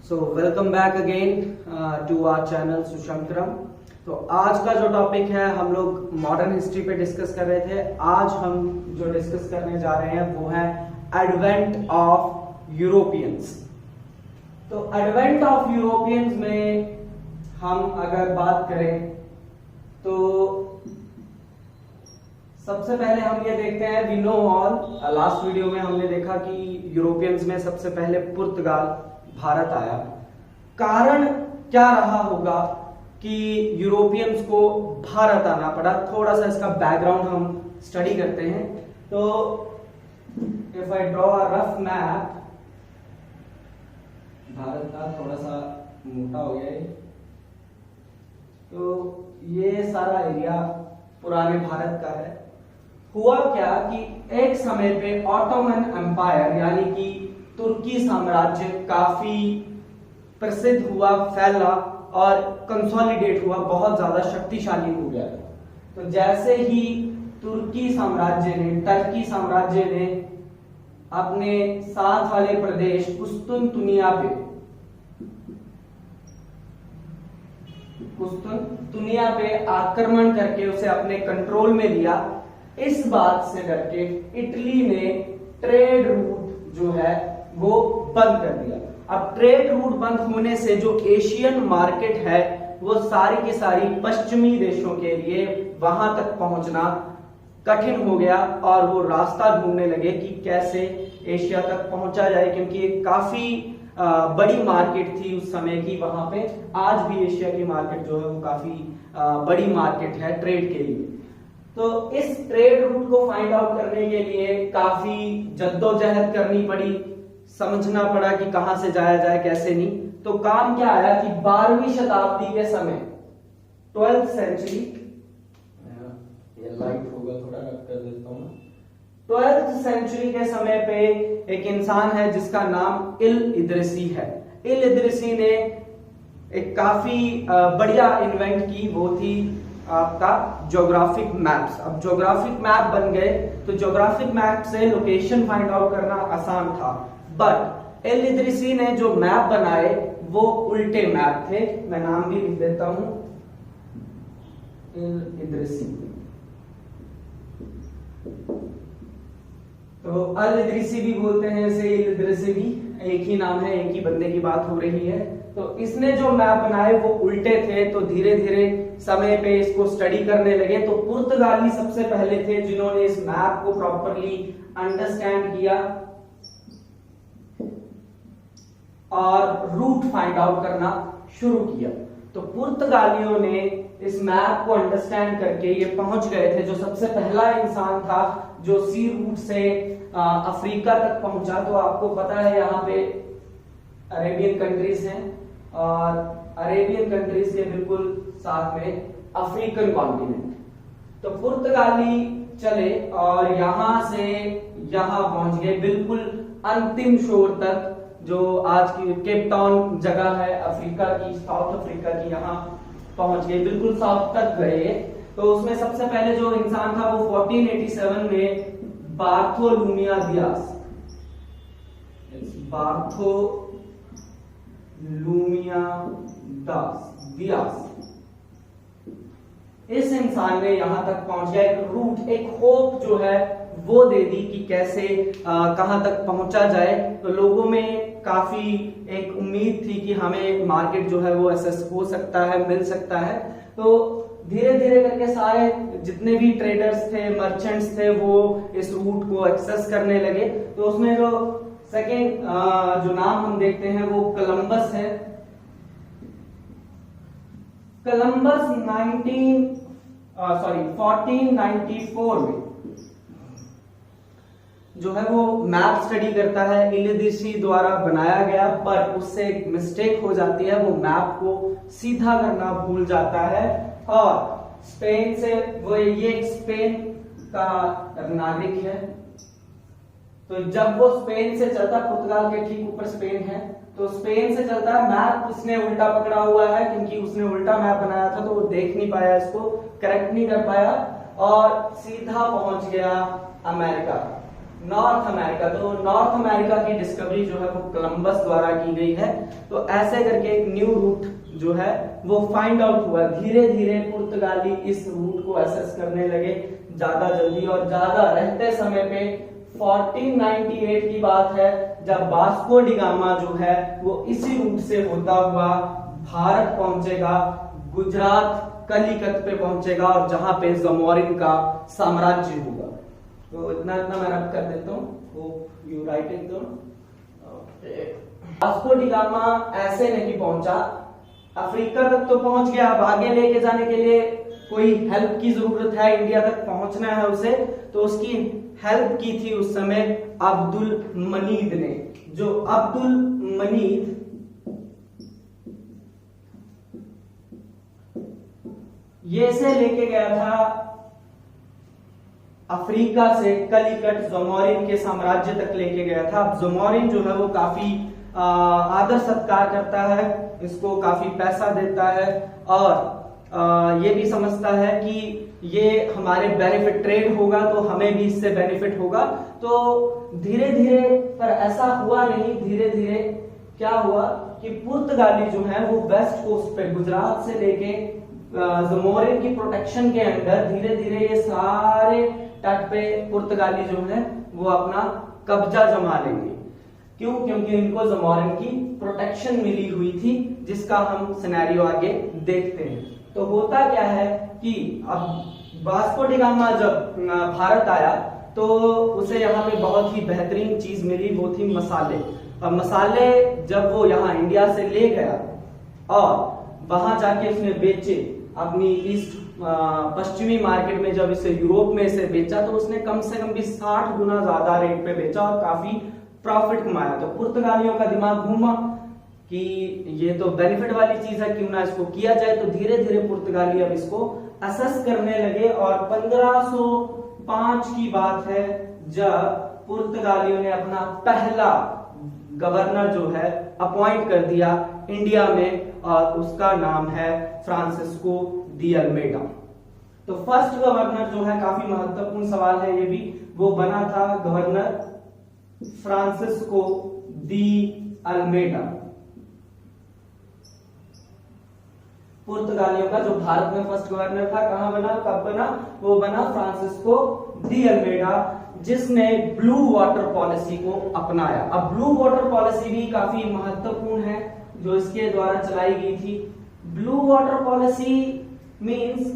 So welcome back again to our channel Sushankaram. तो आज का जो टॉपिक है हम लोग मॉडर्न हिस्ट्री पे डिस्कस कर रहे थे। आज हम जो डिस्कस करने जा रहे हैं वो है एडवेंट ऑफ यूरोपियंस। तो एडवेंट ऑफ यूरोपियंस में हम अगर बात करें तो सबसे पहले हम ये देखते हैं, we know all, last video में हमने देखा कि यूरोपियंस में सबसे पहले पुर्तगाल भारत आया। कारण क्या रहा होगा कि यूरोपियंस को भारत आना पड़ा? थोड़ा सा इसका बैकग्राउंड हम स्टडी करते हैं। तो if I draw a rough map, Bharat का थोड़ा सा मोटा हो गया है, तो ये सारा एरिया पुराने भारत का है। हुआ क्या कि एक समय पे ऑटोमन एम्पायर यानी कि तुर्की साम्राज्य काफी प्रसिद्ध हुआ, फैला और कंसोलिडेट हुआ, बहुत ज्यादा शक्तिशाली हो गया। तो जैसे ही तुर्की साम्राज्य ने, टर्की साम्राज्य ने अपने साथ वाले प्रदेश कुस्तुनतुनिया पे आक्रमण करके उसे अपने कंट्रोल में लिया। इस बात से डरके इटली ने ट्रेड रूट जो है वो बंद कर दिया। अब ट्रेड रूट बंद होने से जो एशियन मार्केट है वो सारी की सारी पश्चिमी देशों के लिए वहां तक पहुंचना कठिन हो गया और वो रास्ता ढूंढने लगे कि कैसे एशिया तक पहुंचा जाए, क्योंकि एक काफी बड़ी मार्केट थी उस समय की वहां पे। आज भी एशिया की मार्केट जो है वो काफी बड़ी मार्केट है ट्रेड के लिए। तो इस ट्रेड रूट को फाइंड आउट करने के लिए काफी जद्दोजहद करनी पड़ी, समझना पड़ा कि कहां से जाया जाए, कैसे नहीं। तो काम क्या आया कि 12वीं शताब्दी के समय, 12th सेंचुरी, ये लाइट होगा थोड़ा रख कर देता हूं, 12th सेंचुरी के समय पे एक इंसान है जिसका नाम इल इदरिसी है। इल इदरिसी ने एक काफी बढ़िया इन्वेंट की, वो थी आपका ज्योग्राफिक मैप्स। अब ज्योग्राफिक मैप बन गए तो ज्योग्राफिक मैप से लोकेशन फाइंड आउट करना आसान था, बट इल इदरिसी ने जो मैप बनाए वो उल्टे मैप थे। मैं नाम भी लिख देता हूं, इल इदरिसी। तो अल इदरिसी भी बोलते हैं इसे, इल इदरिसी भी एक ही नाम है, एक ही बंदे की बात हो रही है। तो इसने जो मैप बनाए वो उल्टे थे। तो धीरे धीरे समय पे इसको स्टडी करने लगे। तो पुर्तगाली सबसे पहले थे जिन्होंने इस मैप को प्रॉपरली अंडरस्टैंड किया और रूट फाइंड आउट करना शुरू किया। तो पुर्तगालियों ने इस मैप को अंडरस्टैंड करके ये पहुंच गए थे। जो सबसे पहला इंसान था जो सी रूट से अफ्रीका तक पहुंचा। तो आपको पता है यहाँ पे अरेबियन कंट्रीज हैं और अरेबियन कंट्रीज के बिल्कुल साथ में अफ्रीकन कॉन्टिनेंट। तो पुर्तगाली चले और यहां से यहां पहुंच गए, बिल्कुल अंतिम शोर तक, जो आज की केप टाउन जगह है अफ्रीका की, साउथ अफ्रीका की, यहां पहुंच गए, बिल्कुल साउथ तक गए। तो उसमें सबसे पहले जो इंसान था वो 1487 में बार्थोलुमिया दियास, इस इंसान ने यहां तक पहुंच गया। एक रूट, एक होप जो है वो दे दी कि कैसे कहां तक पहुंचा जाए। तो लोगों में काफी एक उम्मीद थी कि हमें मार्केट जो है वो एक्सेस हो सकता है, मिल सकता है। तो धीरे धीरे करके सारे जितने भी ट्रेडर्स थे, मर्चेंट्स थे, वो इस रूट को एक्सेस करने लगे। तो उसमें जो सेकेंड जो नाम हम देखते हैं वो कोलंबस है। कोलंबस 1494 में जो है वो मैप स्टडी करता है, इल इदरिसी द्वारा बनाया गया, पर उससे एक मिस्टेक हो जाती है, वो मैप को सीधा करना भूल जाता है और स्पेन से, वो ये स्पेन का नागरिक है। तो जब वो स्पेन से चलता, पुर्तगाल के ठीक ऊपर स्पेन है, तो स्पेन से चलता है, मैप उसने उल्टा पकड़ा हुआ है क्योंकि उसने उल्टा मैप बनाया था, तो वो देख नहीं पाया, इसको करेक्ट नहीं कर पाया और सीधा पहुंच गया अमेरिका। North America. तो नॉर्थ अमेरिका की डिस्कवरी जो है वो कोलंबस द्वारा की गई है। तो ऐसे करके एक न्यू रूट जो है वो फाइंड आउट हुआ। धीरे धीरे पुर्तगाली इस रूट को एसेस करने लगे ज्यादा जल्दी और ज्यादा। रहते समय पे 1498 की बात है जब वास्को डी गामा जो है वो इसी रूट से होता हुआ भारत पहुंचेगा, गुजरात कलिकत पे पहुंचेगा और जहां पे जमोरिन का साम्राज्य होगा। तो इतना इतना मैं रब कर देता हूँ, you right it down. Vasco D gamma ऐसे नहीं पहुंचा, अफ्रीका तक तो पहुंच गया। अब आगे लेके जाने के लिए कोई हेल्प की जरूरत है, इंडिया तक पहुंचना है उसे, तो उसकी हेल्प की थी उस समय अब्दुल मनीद ने। जो अब्दुल मनीद ये से लेके गया था अफ्रीका से कलिकट जमोरिन के साम्राज्य तक लेके गया था। अब जमोरिन जो है वो काफी आदर सत्कार करता है, इसको काफी पैसा देता है और ये भी समझता है कि ये हमारे बेनिफिट, ट्रेड होगा तो हमें भी इससे बेनिफिट होगा। तो धीरे धीरे, पर ऐसा हुआ नहीं, धीरे धीरे क्या हुआ कि पुर्तगाली जो है वो वेस्ट कोस्ट पे गुजरात से लेके जमोरिन की प्रोटेक्शन के अंडर धीरे धीरे ये सारे तट पे पुर्तगाली जो है वो अपना कब्जा जमा लेंगे। क्यों? क्योंकि इनको जमोरिन की प्रोटेक्शन मिली हुई थी, जिसका हम सिनेरियो आगे देखते हैं। तो होता क्या है कि अब वास्को डी गामा जब भारत आया तो उसे यहाँ पे बहुत ही बेहतरीन चीज मिली, वो थी मसाले। अब मसाले जब वो यहाँ इंडिया से ले गया और वहां जाके उसने बेचे अपनी ईस्ट पश्चिमी मार्केट में, जब इसे यूरोप में इसे बेचा तो उसने कम से कम भी 60 गुना ज्यादा रेट पे बेचा और काफी प्रॉफिट कमाया। तो पुर्तगालियों का दिमाग घूमा कि ये तो बेनिफिट वाली चीज है, क्यों ना इसको किया जाए। तो धीरे धीरे पुर्तगाली अब इसको असेस करने लगे और 1505 की बात है जब पुर्तगालियों ने अपना पहला गवर्नर जो है अपॉइंट कर दिया इंडिया में और उसका नाम है फ्रांसिस्को डी अल्मेडा। तो फर्स्ट गवर्नर जो है, काफी महत्वपूर्ण सवाल है ये भी, वो बना था गवर्नर फ्रांसिस्को डी अल्मेडा। पुर्तगालियों का जो भारत में फर्स्ट गवर्नर था, कहां बना, कब बना? वो बना फ्रांसिस्को डी अल्मेडा, जिसने ब्लू वाटर पॉलिसी को अपनाया। अब ब्लू वाटर पॉलिसी भी काफी महत्वपूर्ण है जो इसके द्वारा चलाई गई थी। ब्लू वाटर पॉलिसी मींस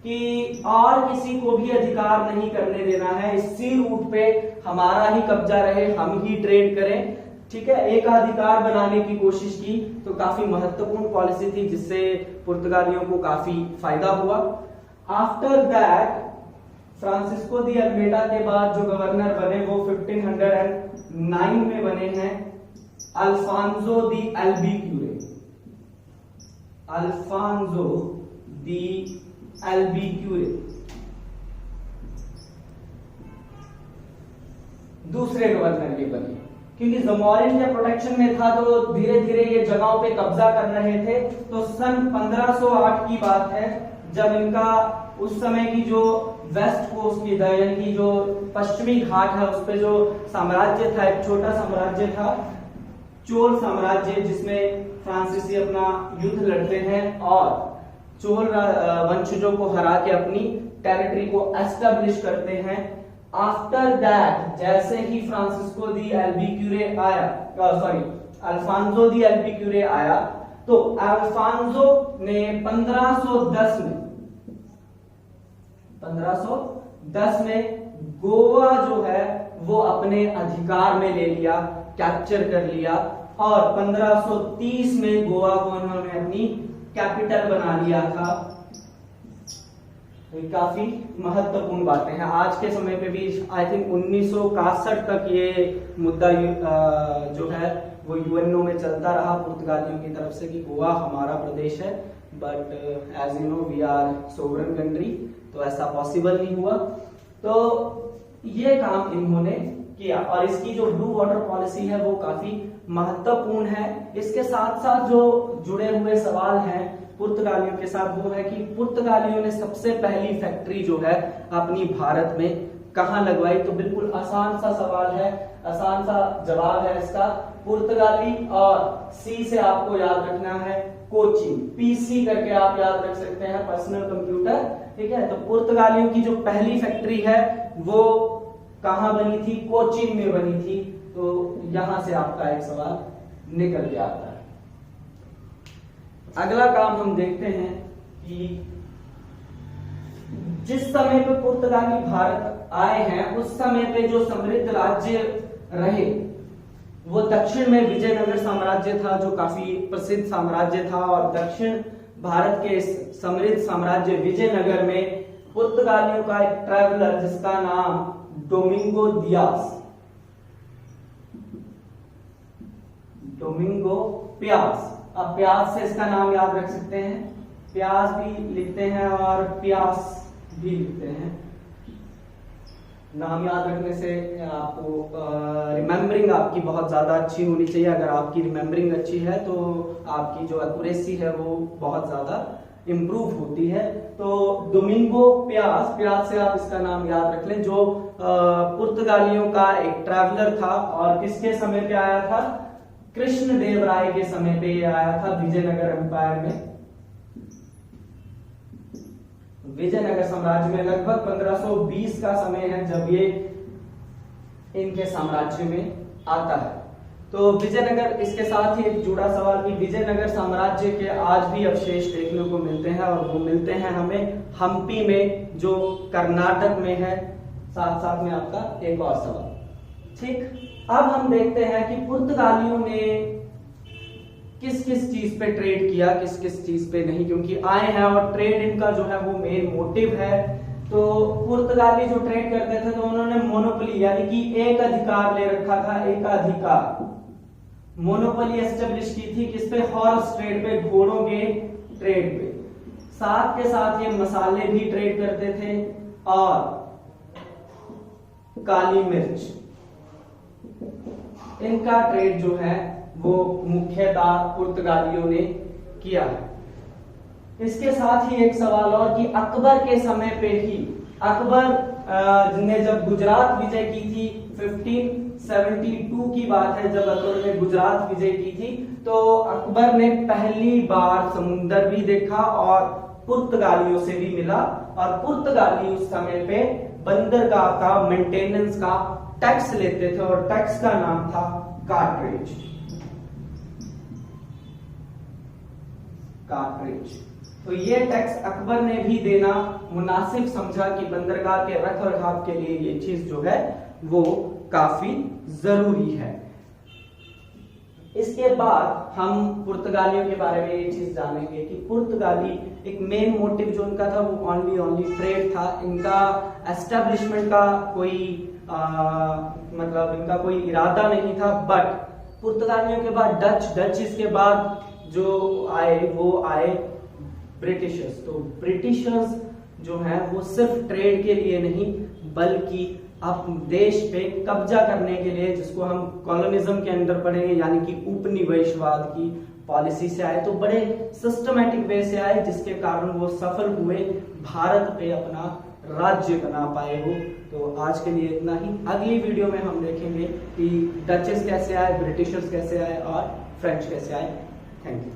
कि और किसी को भी अधिकार नहीं करने देना है, इसी रूट पे हमारा ही कब्जा रहे, हम ही ट्रेड करें, ठीक है, एकाधिकार बनाने की कोशिश की। तो काफी महत्वपूर्ण पॉलिसी थी जिससे पुर्तगालियों को काफी फायदा हुआ। After that Francisco de Almeida के बाद जो गवर्नर बने वो 1509 में बने हैं अल्फांसो दी एल्बीक्यूरे। अल्फांसो दी एल्बीक्यूरे दूसरे गवर्नर ये बने, क्योंकि जमोरिन के प्रोटेक्शन में था तो धीरे धीरे ये जगहों पे कब्जा कर रहे थे। तो सन 1508 की बात है जब इनका उस समय की जो वेस्ट कोस्ट की यानी कि जो पश्चिमी घाट है उस पे जो साम्राज्य था, एक छोटा साम्राज्य था चोल साम्राज्य, जिसमें फ्रांसीसी अपना युद्ध लड़ते हैं और चोल वंशजों को हरा के अपनी टेरिटरी को एस्टेब्लिश करते हैं। आफ्टर दैट जैसे ही फ्रांसिस्को दी एल्बीक्यूरे आया, अल्फांसो दी एल्बीक्यूरे आया, तो अल्फांसो ने 1510 में गोवा जो है वो अपने अधिकार में ले लिया, कैप्चर कर लिया और 1530 में गोवा को इन्होंने अपनी कैपिटल बना लिया था। तो काफी महत्वपूर्ण बातें हैं। आज के समय पे भी आई थिंक 1961 तक ये मुद्दा जो है वो यूएनओ में चलता रहा पुर्तगालियों की तरफ से कि गोवा हमारा प्रदेश है, but as you know we are sovereign country, तो ऐसा पॉसिबल नहीं हुआ। तो ये काम इन्होंने किया और इसकी जो ब्लू वाटर पॉलिसी है वो काफी महत्वपूर्ण है। इसके साथ साथ जो जुड़े हुए सवाल हैं पुर्तगालियों के साथ वो है कि पुर्तगालियों ने सबसे पहली फैक्ट्री जो है अपनी भारत में कहां लगवाई? तो बिल्कुल आसान सा सवाल है, आसान सा जवाब है इसका, पुर्तगाली। और सी से आपको याद रखना है कोचीन, पीसी करके आप याद रख सकते हैं, पर्सनल कंप्यूटर, ठीक है। तो पुर्तगालियों की जो पहली फैक्ट्री है वो कहां बनी थी? कोचीन में बनी थी। तो यहां से आपका एक सवाल निकल के आता है। अगला काम हम देखते हैं कि जिस समय पे पुर्तगाली भारत आए हैं उस समय पे जो समृद्ध राज्य रहे वो दक्षिण में विजयनगर साम्राज्य था, जो काफी प्रसिद्ध साम्राज्य था। और दक्षिण भारत के इस समृद्ध साम्राज्य विजयनगर में पुर्तगालियों का एक ट्रैवलर जिसका नाम डोमिंगो दियास, डोमिंगो प्यास, अब प्यास से इसका नाम याद रख सकते हैं, प्यास भी लिखते हैं और प्यास भी लिखते हैं। नाम याद रखने से आपको रिमेम्बरिंग आपकी बहुत ज्यादा अच्छी होनी चाहिए। अगर आपकी रिमेम्बरिंग अच्छी है तो आपकी जो एक्यूरेसी है वो बहुत ज्यादा इंप्रूव होती है। तो डोमिंगो प्यास, प्यास से आप इसका नाम याद रख लें, जो पुर्तगालियों का एक ट्रैवलर था। और किसके समय पे आया था? कृष्ण देव राय के समय पे ये आया था विजयनगर एम्पायर में, विजयनगर साम्राज्य में। लगभग 1520 का समय है जब ये इनके साम्राज्य में आता है। तो विजयनगर, इसके साथ ही एक जुड़ा सवाल कि विजयनगर साम्राज्य के आज भी अवशेष देखने को मिलते हैं और वो मिलते हैं हमें हम्पी में, जो कर्नाटक में है। साथ साथ में आपका एक और सवाल, ठीक। अब हम देखते हैं कि पुर्तगालियों ने किस किस चीज पे ट्रेड किया, किस किस चीज पे नहीं, क्योंकि आए हैं और ट्रेड इनका जो है वो मेन मोटिव है। तो पुर्तगाली जो ट्रेड करते थे तो उन्होंने मोनोपोली यानी कि एक अधिकार ले रखा था, एकाधिकार, मोनोपोली एस्टेब्लिश की थी। किस पे? हॉर्स ट्रेड पे, घोड़ों के ट्रेड पे। साथ के साथ ये मसाले भी ट्रेड करते थे और काली मिर्च, इनका ट्रेड जो है वो मुख्यतः पुर्तगालियों ने किया है। इसके साथ ही एक सवाल और कि अकबर के समय पे ही, अकबर ने जब गुजरात विजय की थी, 1572 की बात है जब अकबर ने गुजरात विजय की थी, तो अकबर ने पहली बार समुंदर भी देखा और पुर्तगालियों से भी मिला। और पुर्तगाली उस समय पे बंदरगाह का मेंटेनेंस का टैक्स लेते थे और टैक्स का नाम था कार्ट्रेज, कार्ट्रेज। तो ये टैक्स अकबर ने भी देना मुनासिब समझा कि बंदरगाह के रख रखाव के लिए ये चीज जो है वो काफी जरूरी है। इसके बाद हम पुर्तगालियों के बारे में ये चीज जानेंगे कि पुर्तगाली एक मेन मोटिव जो उनका था वो ओनली ट्रेड था। इनका एस्टेब्लिशमेंट का कोई मतलब इनका कोई इरादा नहीं था। बट पुर्तगालियों के बाद डच, इसके बाद जो आए वो आए ब्रिटिशर्स। तो ब्रिटिशर्स जो है वो सिर्फ ट्रेड के लिए नहीं बल्कि अब देश पे कब्जा करने के लिए, जिसको हम कॉलोनिज्म के अंदर पढ़ेंगे, यानी कि उपनिवेशवाद की पॉलिसी से आए। तो बड़े सिस्टमैटिक वे से आए जिसके कारण वो सफल हुए, भारत पे अपना राज्य बना पाए हो। तो आज के लिए इतना ही। अगली वीडियो में हम देखेंगे कि डचेस कैसे आए, ब्रिटिशर्स कैसे आए और फ्रेंच कैसे आए। Thank you.